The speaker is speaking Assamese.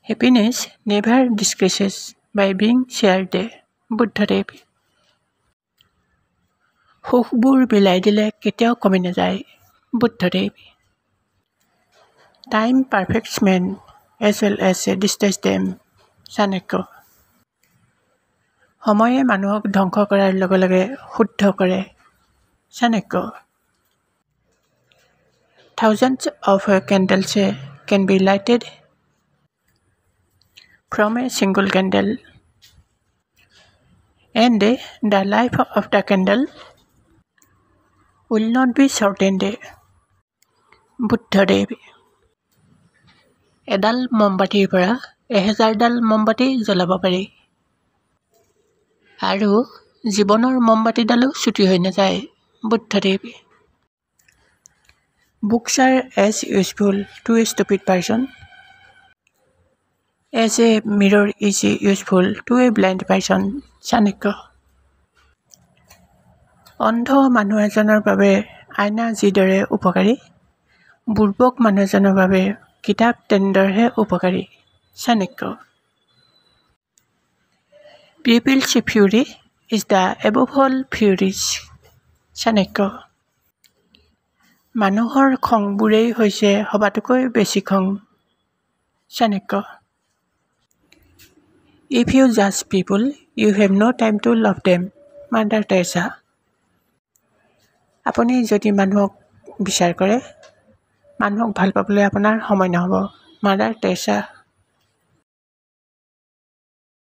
Happiness never decreases by being shared. Buddhadev. সুখবোৰ বিলাই দিলে কেতিয়াও কমি নাযায়। Buddhadev. Time perfects men as well as destroys them. Chanakya. সময়ে মানুহক ধ্বংস কৰাৰ লগে লগে শুদ্ধ কৰে। Chanakya. Thousands of candles can be lighted from a single candle, and the life of the candle will not be shortened. Buddhadev. এডাল মমবাতিৰ পৰা 1000ডাল মমবাতি জ্বলাব পাৰি, আৰু জীৱনৰ মমবাতিডালো ছুটি হৈ নাযায়। Buddhadev. Books are as useful to a stupid person as a mirror is useful to a blind person. Chanakya. অন্ধ মানুহ এজনৰ বাবে আইনা যিদৰে উপকাৰী, বুৰ্বক মানুহ এজনৰ বাবে কিতাপ তেনেদৰেহে উপকাৰী। Chanakya. People's fury is the above all furies. Chanakya. মানুহৰ খংবোৰেই হৈছে সবাতোকৈ বেছি খং। Chanakya. If you judge people, you have no time to love them. Mother Teresa. আপুনি যদি মানুহক বিচাৰ কৰে, মানুহক ভাল পাবলৈ আপোনাৰ সময় নহ'ব। Mother Teresa.